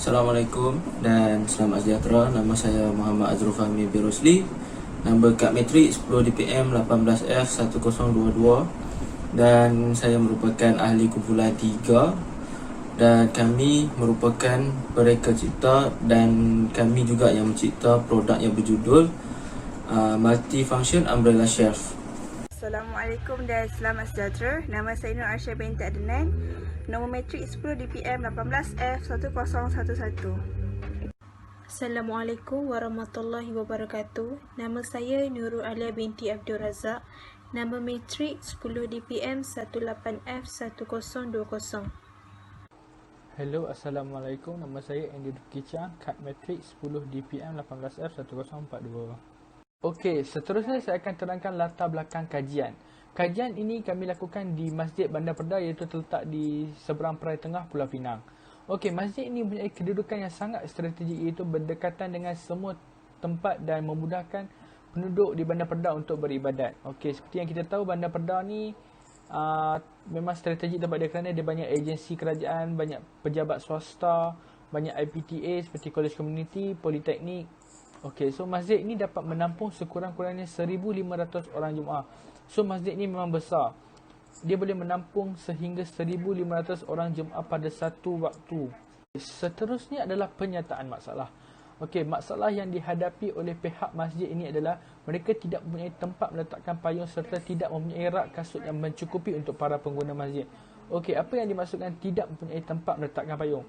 Assalamualaikum dan selamat sejahtera. Nama saya Muhammad Azrul Fahmi bin Rosli. Nombor kad matrik 10 DPM 18F1022 dan saya merupakan ahli kumpulan 3 dan kami merupakan mereka cipta dan kami juga yang mencipta produk yang berjudul Multifunction Umbrella Shelf. Assalamualaikum dan selamat sejahtera. Nama saya Nur Aisyah binti Adnan. Nombor matrik 10 DPM 18F1011. Assalamualaikum warahmatullahi wabarakatuh. Nama saya Nurul Alia binti Abdul Razak. Nama matrik 10 DPM 18F1020. Hello, Assalamualaikum. Nama saya Andy Kicang, kad matrik 10 DPM 18F1042. Okey, seterusnya saya akan terangkan latar belakang kajian. Kajian ini kami lakukan di Masjid Bandar Perda iaitu terletak di seberang Perai Tengah Pulau Pinang. Okey, masjid ini mempunyai kedudukan yang sangat strategik iaitu berdekatan dengan semua tempat dan memudahkan penduduk di Bandar Perda untuk beribadat. Okey, seperti yang kita tahu Bandar Perda ni memang strategik tempat dia kerana dia banyak agensi kerajaan, banyak pejabat swasta, banyak IPTA seperti College Community, Politeknik. Okey, so masjid ini dapat menampung sekurang-kurangnya 1,500 orang Jumaat. So masjid ini memang besar. Dia boleh menampung sehingga 1,500 orang Jumaat pada satu waktu. Seterusnya adalah penyataan masalah. Okey, masalah yang dihadapi oleh pihak masjid ini adalah mereka tidak mempunyai tempat meletakkan payung serta tidak mempunyai rak kasut yang mencukupi untuk para pengguna masjid. Okey, apa yang dimaksudkan tidak mempunyai tempat meletakkan payung?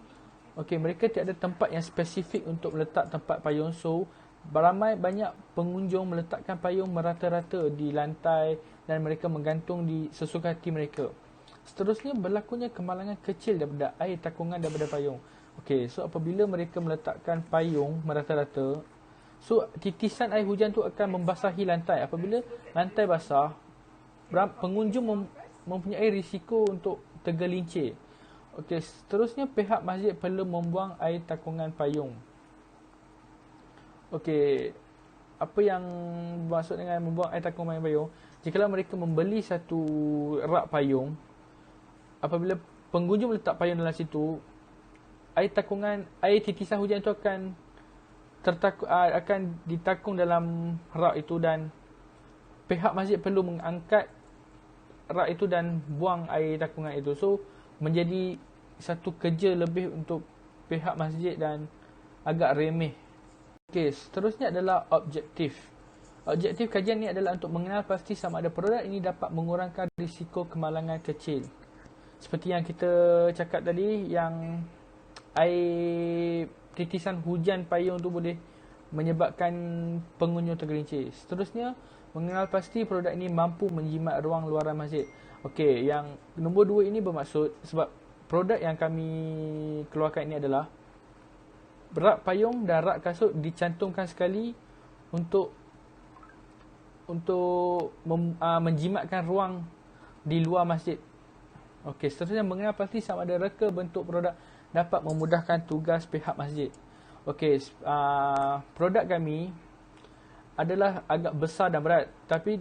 Okey, mereka tiada tempat yang spesifik untuk meletak tempat payung. So, banyak pengunjung meletakkan payung merata-rata di lantai dan mereka menggantung di sesuka hati mereka. Seterusnya berlakunya kemalangan kecil daripada air takungan daripada payung. Okey, so apabila mereka meletakkan payung merata-rata, so titisan air hujan tu akan membasahi lantai. Apabila lantai basah, pengunjung mempunyai risiko untuk tergelincir. Okey, seterusnya pihak masjid perlu membuang air takungan payung. Okey, apa yang maksud dengan membuang air takungan payung? Jikalau mereka membeli satu rak payung, apabila pengunjung letak payung dalam situ, air titisan hujan itu akan ditakung dalam rak itu dan pihak masjid perlu mengangkat rak itu dan buang air takungan itu. So, menjadi satu kerja lebih untuk pihak masjid dan agak remeh. Okey, seterusnya adalah objektif. Objektif kajian ini adalah untuk mengenal pasti sama ada produk ini dapat mengurangkan risiko kemalangan kecil. Seperti yang kita cakap tadi, yang air titisan hujan payung tu boleh menyebabkan pengunjung tergelincir. Seterusnya, mengenal pasti produk ini mampu menjimat ruang luaran masjid. Okey, yang nombor 2 ini bermaksud sebab produk yang kami keluarkan ini adalah rak payung dan rak kasut dicantumkan sekali untuk menjimatkan ruang di luar masjid. Okey, seterusnya mengenal pasti sama ada reka bentuk produk dapat memudahkan tugas pihak masjid. Okey, produk kami adalah agak besar dan berat, tapi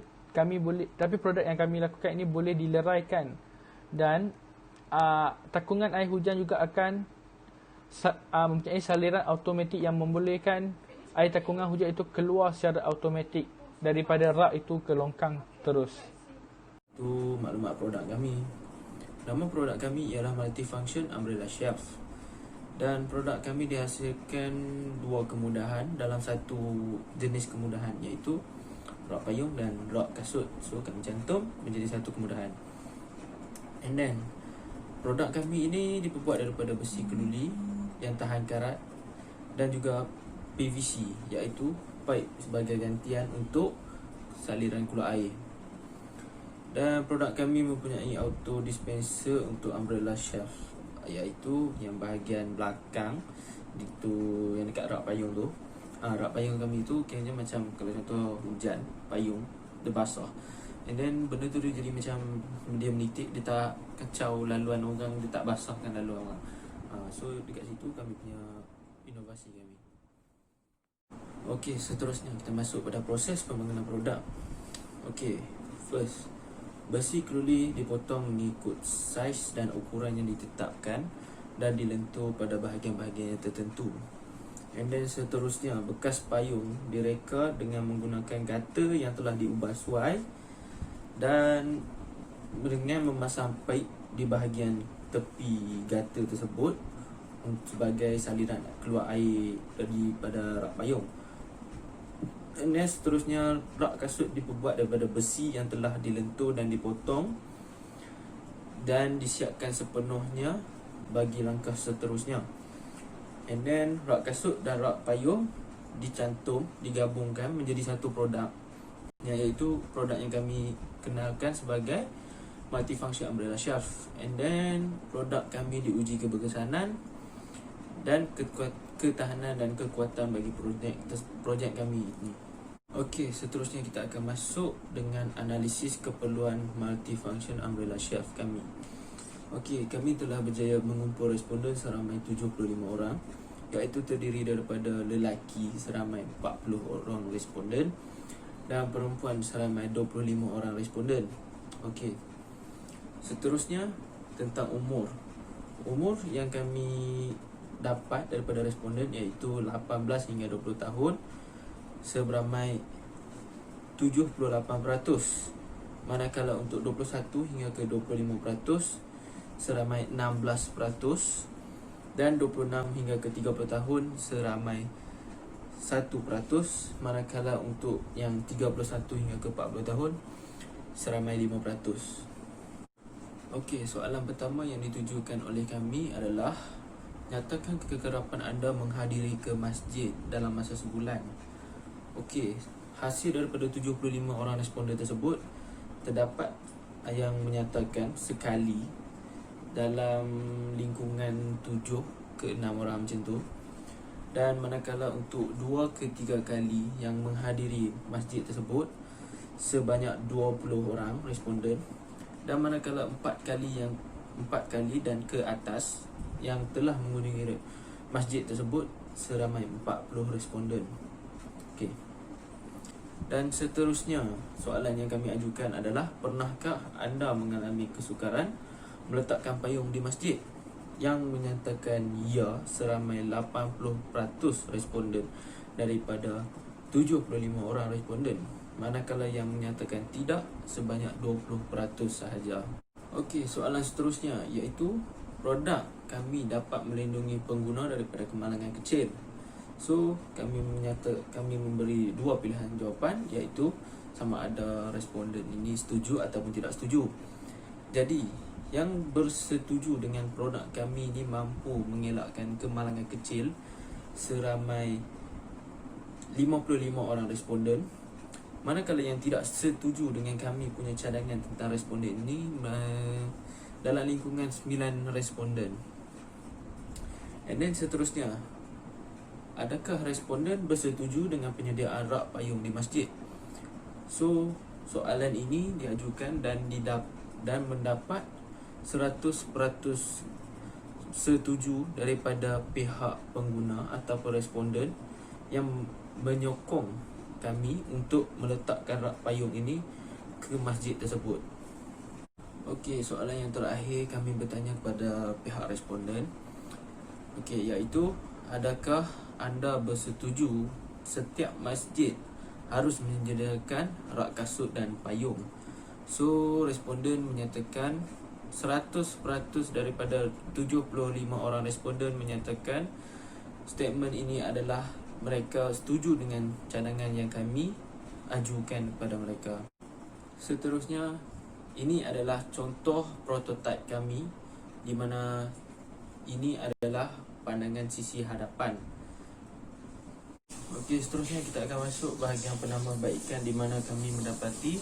produk yang kami lakukan ini boleh dileraikan dan takungan air hujan juga akan mempunyai saliran automatik yang membolehkan air takungan hujan itu keluar secara automatik daripada rak itu ke longkang terus. Itu maklumat produk kami. Nama produk kami ialah Multifunction Umbrella Shelf. Dan produk kami dihasilkan dua kemudahan dalam satu jenis kemudahan, iaitu rak payung dan rak kasut. So kami cantum menjadi satu kemudahan. And then produk kami ini diperbuat daripada besi keduli yang tahan karat dan juga PVC, iaitu pipe sebagai gantian untuk saliran keluar air. Dan produk kami mempunyai auto dispenser untuk umbrella shelf, iaitu yang bahagian belakang itu yang dekat rak payung tu. Rak payung kami tu kira macam kalau contoh hujan, payung dia basah, and then benda tu dia jadi macam dia menitik, dia tak kacau laluan orang, dia tak basahkan laluan orang. So dekat situ kami punya inovasi kami. Okey, seterusnya kita masuk pada proses pembangunan produk. Okey, first, besi keduli dipotong mengikut saiz dan ukuran yang ditetapkan dan dilentur pada bahagian-bahagian yang tertentu. And then seterusnya, bekas payung direka dengan menggunakan gata yang telah diubah suai dan dengan memasang paip di bahagian tepi gata tersebut sebagai saliran keluar air daripada rak payung. And then seterusnya, rak kasut diperbuat daripada besi yang telah dilentur dan dipotong dan disiapkan sepenuhnya bagi langkah seterusnya. And then rak kasut dan rak payung digabungkan menjadi satu produk, iaitu produk yang kami kenalkan sebagai multifunction umbrella shelf. And then produk kami diuji keberkesanan dan ketahanan dan kekuatan bagi projek kami ini. Okey, seterusnya kita akan masuk dengan analisis keperluan multifunction umbrella shelf kami. Okey, kami telah berjaya mengumpul responden seramai 75 orang, iaitu terdiri daripada lelaki seramai 40 orang responden dan perempuan seramai 25 orang responden. Okey. Seterusnya tentang umur. Umur yang kami dapat daripada responden iaitu 18 hingga 20 tahun seberamai 78%. Manakala untuk 21 hingga ke 25% seramai 16% dan 26 hingga ke 30 tahun seramai 1%, manakala untuk yang 31 hingga ke 40 tahun seramai 5%. Okey, soalan pertama yang ditujukan oleh kami adalah nyatakan kekerapan anda menghadiri ke masjid dalam masa sebulan. Okey, hasil daripada 75 orang responden tersebut terdapat yang menyatakan sekali dalam lingkungan 7 ke 6 orang macam tu. Dan manakala untuk 2 ke 3 kali yang menghadiri masjid tersebut sebanyak 20 orang responden. Dan manakala 4 kali dan ke atas yang telah mengunjungi masjid tersebut seramai 40 responden. Okey. Dan seterusnya, soalan yang kami ajukan adalah, pernahkah anda mengalami kesukaran meletakkan payung di masjid? Yang menyatakan ya seramai 80% responden daripada 75 orang responden, manakala yang menyatakan tidak sebanyak 20% sahaja. Okey, soalan seterusnya iaitu produk kami dapat melindungi pengguna daripada kemalangan kecil. So, kami memberi dua pilihan jawapan, iaitu sama ada responden ini setuju ataupun tidak setuju. Jadi, yang bersetuju dengan produk kami ini mampu mengelakkan kemalangan kecil seramai 55 orang responden. Manakala yang tidak setuju dengan kami punya cadangan tentang responden ini dalam lingkungan 9 responden. And then seterusnya, adakah responden bersetuju dengan penyediaan rak payung di masjid? So, soalan ini diajukan dan mendapat 100% setuju daripada pihak pengguna ataupun responden yang menyokong kami untuk meletakkan rak payung ini ke masjid tersebut. Okey, soalan yang terakhir kami bertanya kepada pihak responden. Okey, iaitu adakah anda bersetuju setiap masjid harus menyediakan rak kasut dan payung? So, responden menyatakan 100% daripada 75 orang responden menyatakan statement ini adalah mereka setuju dengan cadangan yang kami ajukan kepada mereka. Seterusnya, ini adalah contoh prototipe kami, di mana ini adalah pandangan sisi hadapan. Okey, seterusnya kita akan masuk bahagian penambahbaikan, di mana kami mendapati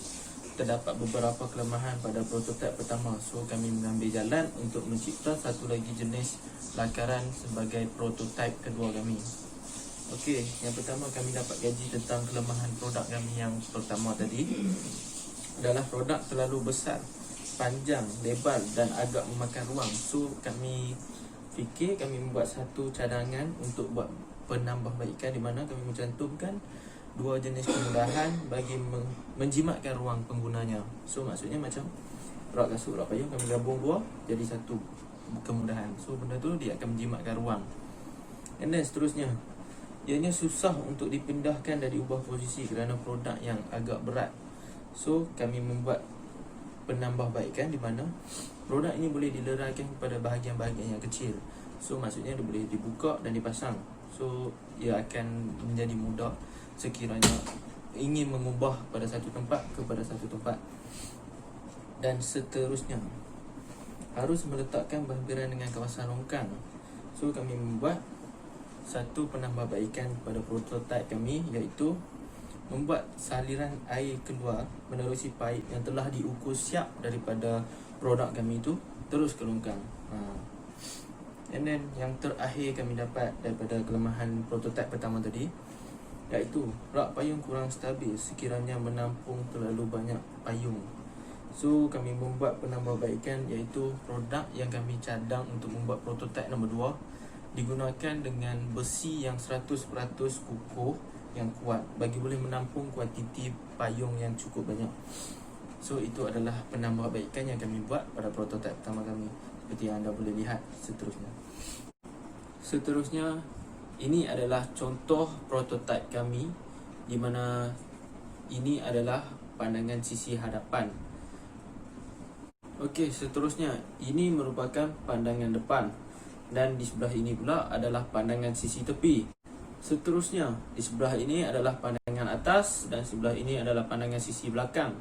terdapat beberapa kelemahan pada prototipe pertama. So, kami mengambil jalan untuk mencipta satu lagi jenis lakaran sebagai prototipe kedua kami. Okey, yang pertama kami dapat gaji tentang kelemahan produk kami yang pertama tadi adalah produk terlalu besar, panjang, lebar dan agak memakan ruang. So, kami fikir kami membuat satu cadangan untuk buat penambahbaikan, di mana kami mencantumkan dua jenis kemudahan bagi menjimatkan ruang penggunanya. So, maksudnya macam rak kasut, rak payung kami gabung dua jadi satu kemudahan. So benda tu dia akan menjimatkan ruang. And then seterusnya, ianya susah untuk dipindahkan dari ubah posisi kerana produk yang agak berat. So kami membuat penambahbaikan di mana produk ini boleh dileraikan kepada bahagian-bahagian yang kecil. So maksudnya dia boleh dibuka dan dipasang. So ia akan menjadi mudah sekiranya ingin mengubah pada satu tempat kepada satu tempat. Dan seterusnya, harus meletakkan berhampiran dengan kawasan longkang. So kami membuat satu penambahbaikan pada prototipe kami, iaitu membuat saliran air keluar menerusi paip yang telah diukur siap daripada produk kami itu terus ke longkang. And then yang terakhir kami dapat daripada kelemahan prototipe pertama tadi, iaitu rak payung kurang stabil sekiranya menampung terlalu banyak payung. So kami membuat penambahbaikan, iaitu produk yang kami cadang untuk membuat prototipe nombor 2 digunakan dengan besi yang 100% kukuh yang kuat bagi boleh menampung kuantiti payung yang cukup banyak. So itu adalah penambahbaikan yang kami buat pada prototipe pertama kami, seperti yang anda boleh lihat seterusnya. Ini adalah contoh prototipe kami, di mana ini adalah pandangan sisi hadapan. Okey, seterusnya ini merupakan pandangan depan, dan di sebelah ini pula adalah pandangan sisi tepi. Seterusnya di sebelah ini adalah pandangan atas, dan sebelah ini adalah pandangan sisi belakang.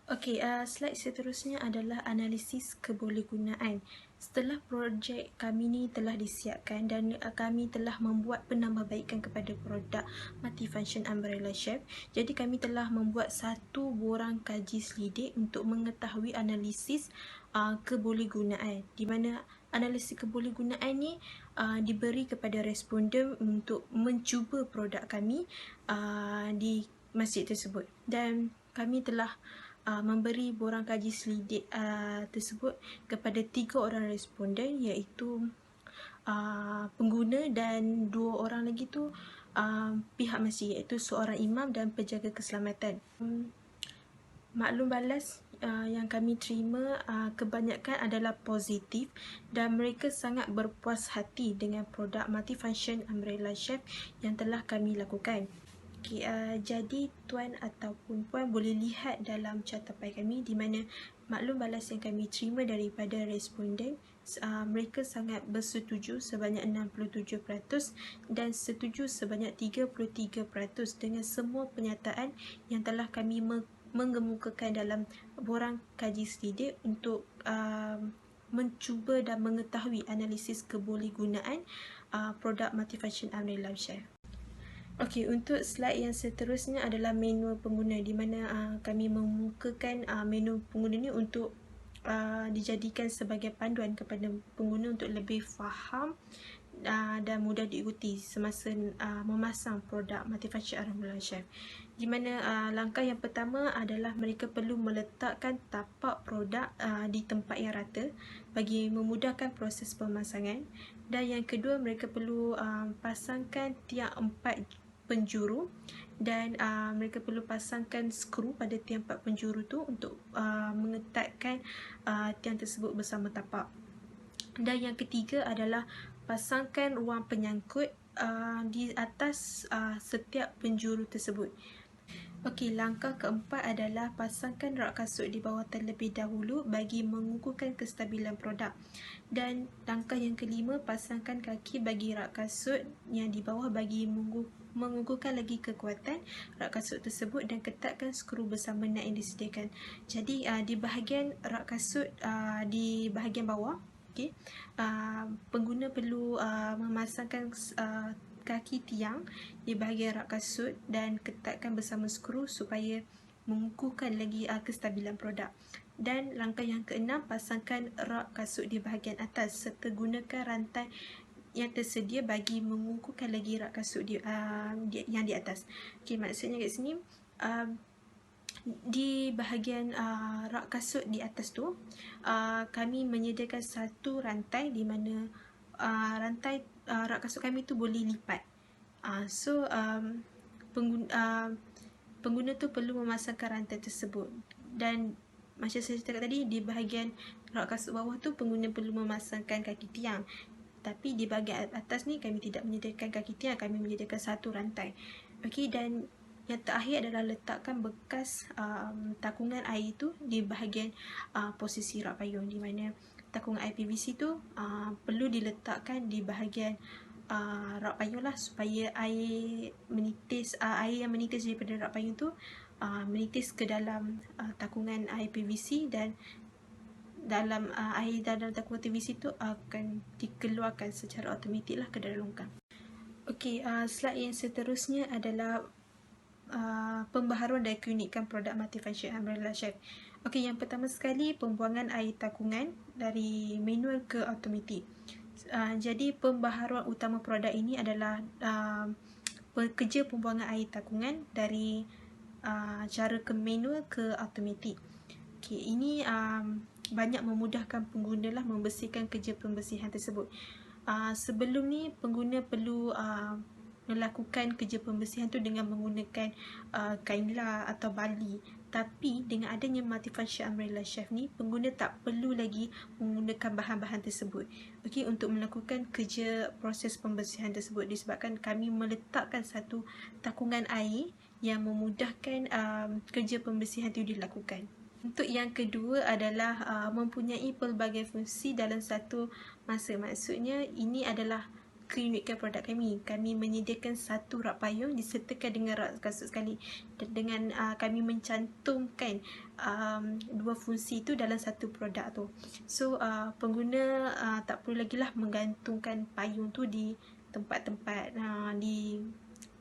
Okey, slide seterusnya adalah analisis kebolehgunaan. Setelah projek kami ni telah disiapkan dan kami telah membuat penambahbaikan kepada produk multifunction umbrella chef, jadi kami telah membuat satu borang kaji selidik untuk mengetahui analisis kebolehgunaan, di mana analisis kebolehgunaan ni diberi kepada responden untuk mencuba produk kami di masjid tersebut. Dan kami telah memberi borang kaji selidik tersebut kepada 3 orang responden, iaitu pengguna dan 2 orang lagi tu pihak masjid, iaitu seorang imam dan penjaga keselamatan. Maklum balas yang kami terima kebanyakan adalah positif, dan mereka sangat berpuas hati dengan produk multifunction umbrella chef yang telah kami lakukan. Okay, jadi tuan ataupun puan boleh lihat dalam catatpan kami di mana maklum balas yang kami terima daripada responden, mereka sangat bersetuju sebanyak 67% dan setuju sebanyak 33% dengan semua penyataan yang telah kami mengemukakan dalam borang kaji selidik untuk mencuba dan mengetahui analisis kebolehgunaan produk multifunction umbrella chef. Okey, untuk slide yang seterusnya adalah manual pengguna, di mana kami memukakan manual pengguna ni untuk dijadikan sebagai panduan kepada pengguna untuk lebih faham dan mudah diikuti semasa memasang produk multifunction umbrella chef. Di mana langkah yang pertama adalah mereka perlu meletakkan tapak produk di tempat yang rata bagi memudahkan proses pemasangan. Dan yang kedua, mereka perlu pasangkan tiang 4 penjuru, dan mereka perlu pasangkan skru pada tiang 4 penjuru tu untuk mengetatkan tiang tersebut bersama tapak. Dan yang ketiga adalah pasangkan ruang penyangkut di atas setiap penjuru tersebut. Okey, langkah keempat adalah pasangkan rak kasut di bawah terlebih dahulu bagi mengukuhkan kestabilan produk. Dan langkah yang kelima, pasangkan kaki bagi rak kasut yang di bawah bagi mengukuhkan lagi kekuatan rak kasut tersebut, dan ketatkan skru bersama nut yang disediakan. Jadi di bahagian rak kasut di bahagian bawah, okay, pengguna perlu memasangkan kaki tiang di bahagian rak kasut dan ketatkan bersama skru supaya mengukuhkan lagi kestabilan produk. Dan langkah yang keenam, pasangkan rak kasut di bahagian atas serta gunakan rantai yang tersedia bagi mengukuhkan lagi rak kasut yang di atas. Okey, maksudnya kat sini di bahagian rak kasut di atas tu kami menyediakan satu rantai di mana rantai rak kasut kami tu boleh lipat. So pengguna tu perlu memasangkan rantai tersebut. Dan macam saya cakap tadi, di bahagian rak kasut bawah tu pengguna perlu memasangkan kaki tiang. Tapi di bahagian atas ni kami tidak menyediakan kaki tiang, kami menyediakan satu rantai. Okey, dan yang terakhir adalah letakkan bekas takungan air tu di bahagian posisi rak payung, di mana takungan air PVC tu perlu diletakkan di bahagian rak payung lah, supaya air yang menitis daripada rak payung tu menitis ke dalam takungan air PVC, dan dalam air dalam takungan PVC tu akan dikeluarkan secara automatik lah ke dalam longkang. Okey, slide yang seterusnya adalah pembaharuan dan keunikan produk multifunction umbrella chef. Okey, yang pertama sekali pembuangan air takungan dari manual ke automatik. Jadi pembaharuan utama produk ini adalah kerja pembuangan air takungan dari cara ke manual ke automatik. Okey, ini banyak memudahkan pengguna lah membersihkan kerja pembersihan tersebut. Sebelum ni pengguna perlu melakukan kerja pembersihan tu dengan menggunakan kainlah atau bali. Tapi dengan adanya multifunction umbrella chef ni, pengguna tak perlu lagi menggunakan bahan-bahan tersebut. Okey, untuk melakukan kerja proses pembersihan tersebut, disebabkan kami meletakkan satu takungan air yang memudahkan kerja pembersihan itu dilakukan. Untuk yang kedua adalah mempunyai pelbagai fungsi dalam satu masa. Maksudnya ini adalah keunikan produk kami. Kami menyediakan satu rak payung disertakan dengan rak kasut sekali, dan dengan kami mencantumkan dua fungsi itu dalam satu produk tu. So pengguna tak perlu lagi lah menggantungkan payung tu di tempat-tempat di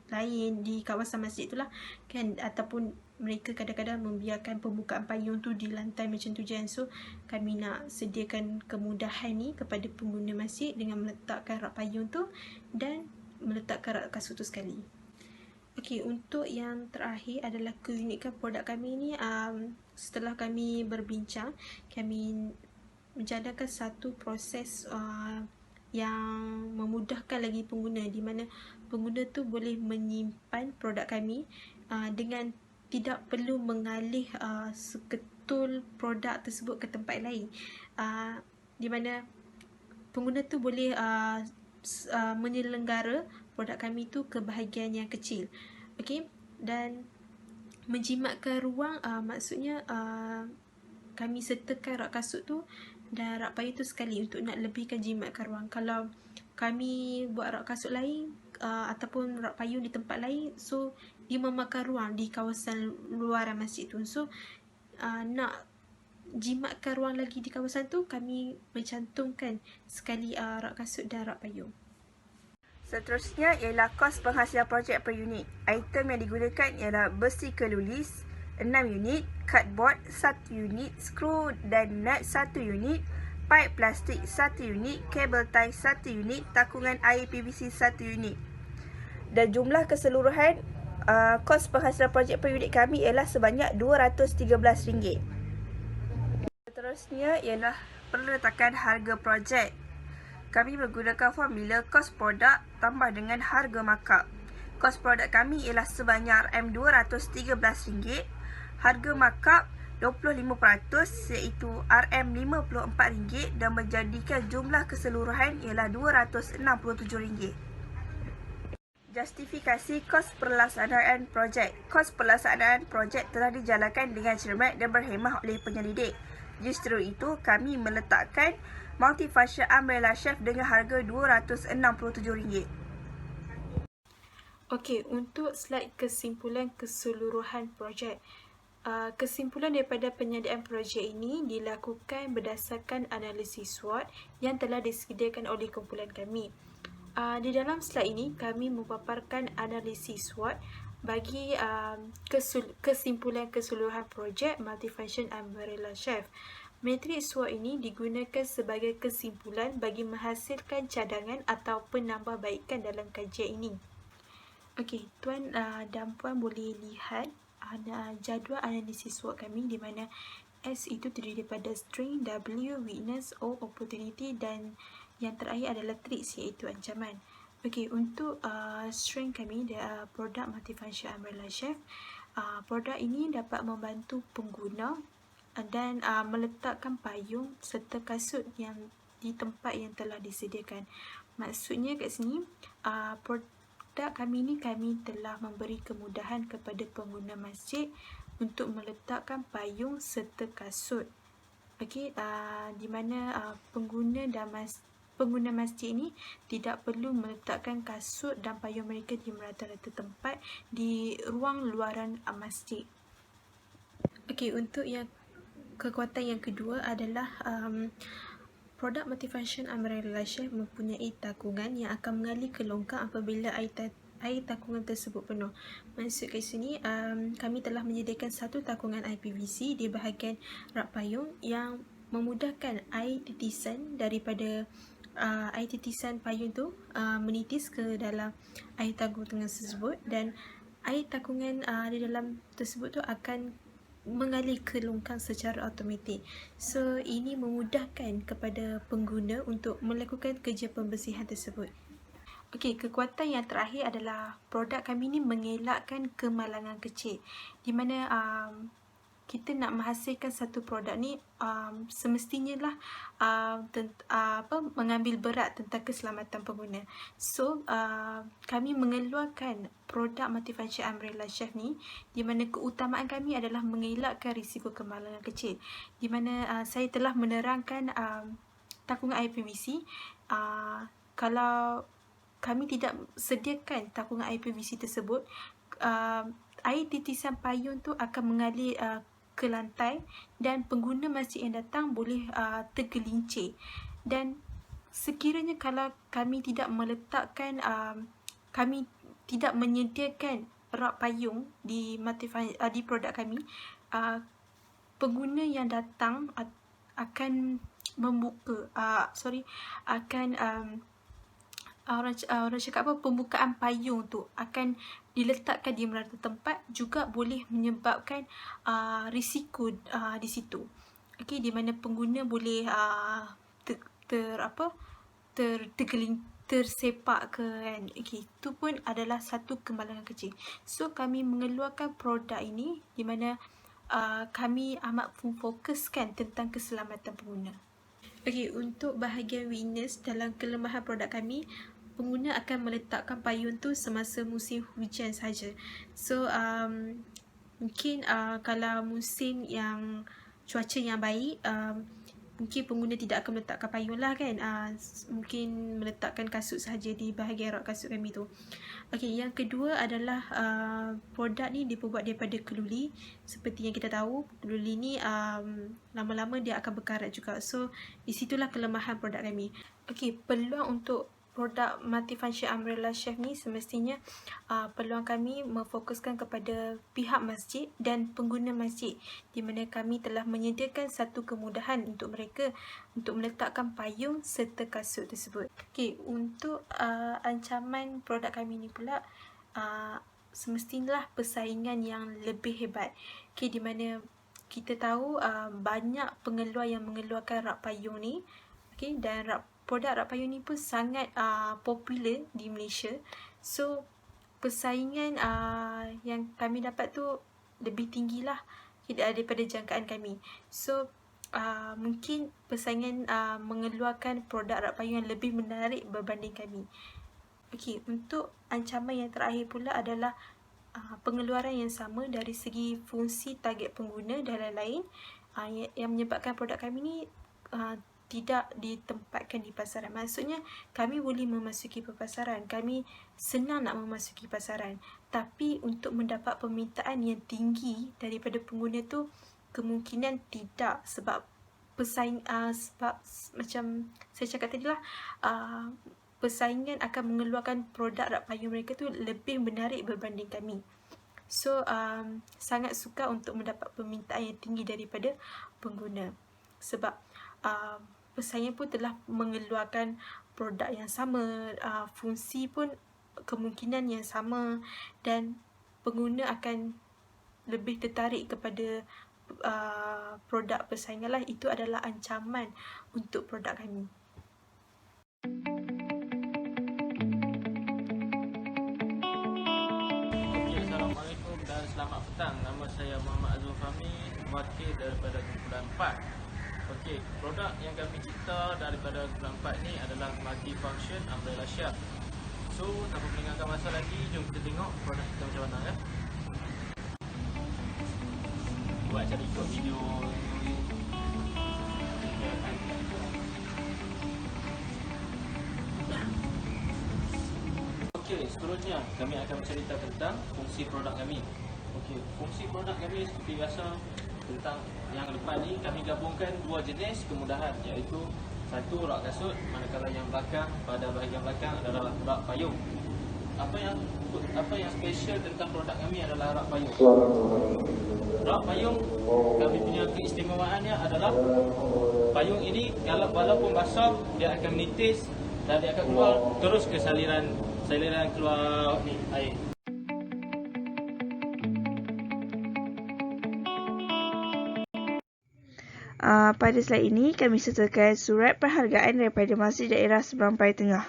lain di kawasan masjid itulah kan, ataupun mereka kadang-kadang membiarkan pembukaan payung tu di lantai macam tu je. So kami nak sediakan kemudahan ni kepada pengguna masjid dengan meletakkan rak payung tu dan meletakkan rak kasut tu sekali. Okey, untuk yang terakhir adalah keunikan produk kami ni. Setelah kami berbincang, kami menjalankan satu proses yang memudahkan lagi pengguna, di mana pengguna tu boleh menyimpan produk kami dengan tidak perlu mengalih seketul produk tersebut ke tempat lain, di mana pengguna tu boleh menyelenggara produk kami tu ke bahagian yang kecil. Okey, dan menjimatkan ruang, maksudnya kami sertakan rak kasut tu dan rak payung tu sekali untuk nak lebihkan jimatkan ruang. Kalau kami buat rak kasut lain ataupun rak payung di tempat lain, so dia memakan ruang di kawasan luaran masjid tu. So nak jimatkan ruang lagi di kawasan tu, kami mencantumkan sekali rak kasut dan rak payung. Seterusnya ialah kos penghasilan projek per unit. Item yang digunakan ialah besi kelulis 6 unit, cardboard 1 unit, skru dan nut 1 unit, pipe plastik 1 unit, kabel tie 1 unit, takungan air PVC 1 unit. Dan jumlah keseluruhan kos penghasilan projek per unit kami ialah sebanyak RM213. Seterusnya ialah peletakan harga projek. Kami menggunakan formula kos produk tambah dengan harga markup. Kos produk kami ialah sebanyak RM213. Harga markup 25% iaitu RM54 dan menjadikan jumlah keseluruhan ialah RM267. Justifikasi kos pelaksanaan projek. Kos pelaksanaan projek telah dijalankan dengan cermat dan berhemah oleh penyelidik. Justru itu, kami meletakkan multifunction umbrella chef dengan harga RM267. Okey, untuk slide kesimpulan keseluruhan projek. Kesimpulan daripada penyediaan projek ini dilakukan berdasarkan analisis SWOT yang telah disediakan oleh kumpulan kami. Di dalam slide ini, kami memaparkan analisis SWOT bagi kesimpulan keseluruhan projek multifunction umbrella chef. Matriks SWOT ini digunakan sebagai kesimpulan bagi menghasilkan cadangan atau penambahbaikan dalam kajian ini. Okey, tuan dan puan boleh lihat jadual analisis SWOT kami, di mana S itu terdiri daripada string, W weakness, O opportunity dan yang terakhir adalah threats iaitu ancaman. Okey, untuk strength kami dia produk multifunction umbrella chef. Produk ini dapat membantu pengguna dan meletakkan payung serta kasut yang di tempat yang telah disediakan. Maksudnya kat sini, produk kami ni kami telah memberi kemudahan kepada pengguna masjid untuk meletakkan payung serta kasut. Okey, di mana pengguna masjid ni tidak perlu meletakkan kasut dan payung mereka di merata-rata tempat di ruang luaran masjid. Okey, untuk yang kekuatan yang kedua adalah produk multifunction umbrella chef mempunyai takungan yang akan mengalir ke longkang apabila air takungan tersebut penuh. Maksud kat sini, kami telah menyediakan satu takungan air PVC di bahagian rak payung yang memudahkan air titisan daripada air titisan payung tu menitis ke dalam air takungan tersebut, dan air takungan di dalam tersebut tu akan mengalir ke longkang secara automatik. So, ini memudahkan kepada pengguna untuk melakukan kerja pembersihan tersebut. Okey, kekuatan yang terakhir adalah produk kami ni mengelakkan kemalangan kecil. Di mana kita nak menghasilkan satu produk ni semestinya lah mengambil berat tentang keselamatan pengguna. So, kami mengeluarkan produk multifunction umbrella chef ni, di mana keutamaan kami adalah mengelakkan risiko kemalangan kecil. Di mana saya telah menerangkan takungan air PVC. Kalau kami tidak sediakan takungan air PVC tersebut, air titisan payung tu akan mengalir ke lantai dan pengguna masjid yang datang boleh tergelincir. Dan sekiranya kalau kami tidak meletakkan, kami tidak menyediakan rak payung di produk kami, pengguna yang datang akan orang cakap apa, pembukaan payung tu akan diletakkan di merata tempat, juga boleh menyebabkan risiko di situ. Okey, di mana pengguna boleh tersepak ke kan. Okey, itu pun adalah satu kemalangan kecil. So, kami mengeluarkan produk ini di mana kami amat fokuskan tentang keselamatan pengguna. Okey, untuk bahagian weakness dalam kelemahan produk kami, pengguna akan meletakkan payung tu semasa musim hujan saja. So, mungkin kalau musim yang cuaca yang baik, mungkin pengguna tidak akan meletakkan payung lah kan. Mungkin meletakkan kasut sahaja di bahagian rak kasut kami tu. Okey, yang kedua adalah produk ni diperbuat daripada keluli. Seperti yang kita tahu, keluli ni lama-lama dia akan berkarat juga. So, di situlah kelemahan produk kami. Okey, peluang untuk produk multifunction umbrella chef ni semestinya peluang kami memfokuskan kepada pihak masjid dan pengguna masjid, di mana kami telah menyediakan satu kemudahan untuk mereka untuk meletakkan payung serta kasut tersebut. Okey, untuk ancaman produk kami ni pula, semestinya persaingan yang lebih hebat. Okey, di mana kita tahu banyak pengeluar yang mengeluarkan rak payung ni. Okey, dan produk rak payung ni pun sangat popular di Malaysia. So, persaingan yang kami dapat tu lebih tinggi lah daripada jangkaan kami. So, mungkin persaingan mengeluarkan produk rak payung yang lebih menarik berbanding kami. Okey, untuk ancaman yang terakhir pula adalah pengeluaran yang sama dari segi fungsi, target pengguna dan lain-lain, yang menyebabkan produk kami ni tidak ditempatkan di pasaran. Maksudnya, kami boleh memasuki pasaran, kami senang nak memasuki pasaran, tapi untuk mendapat permintaan yang tinggi daripada pengguna tu kemungkinan tidak, sebab sebab macam saya cakap tadi lah, persaingan akan mengeluarkan produk rak payung mereka tu lebih menarik berbanding kami. So, sangat sukar untuk mendapat permintaan yang tinggi daripada pengguna, sebab persaingan pun telah mengeluarkan produk yang sama, fungsi pun kemungkinan yang sama, dan pengguna akan lebih tertarik kepada produk persaingan lah. Itu adalah ancaman untuk produk kami. Okey, Assalamualaikum dan selamat petang. Nama saya Muhammad Azul Fahmi, wakil daripada kumpulan 4. Okey, produk yang kami cipta daripada kumpulan 4 ni adalah multi-function umbrella shelf. So, tanpa melengahkan masa lagi, jom kita tengok produk kita macam mana ya. Buat cari ikut video. Okey, seterusnya kami akan bercerita tentang fungsi produk kami. Okey, fungsi produk kami seperti biasa tentang yang depan ni kami gabungkan dua jenis kemudahan, iaitu satu rak kasut, manakala yang belakang, pada bahagian belakang adalah rak payung. Apa yang special tentang produk kami adalah rak payung. Rak payung kami punya keistimewaannya adalah payung ini kalau walaupun basah dia akan menitis dan dia akan keluar terus ke saliran keluar ni air. Pada slide ini kami sertakan surat perhargaan daripada Masjid Daerah Seberang Paya Tengah.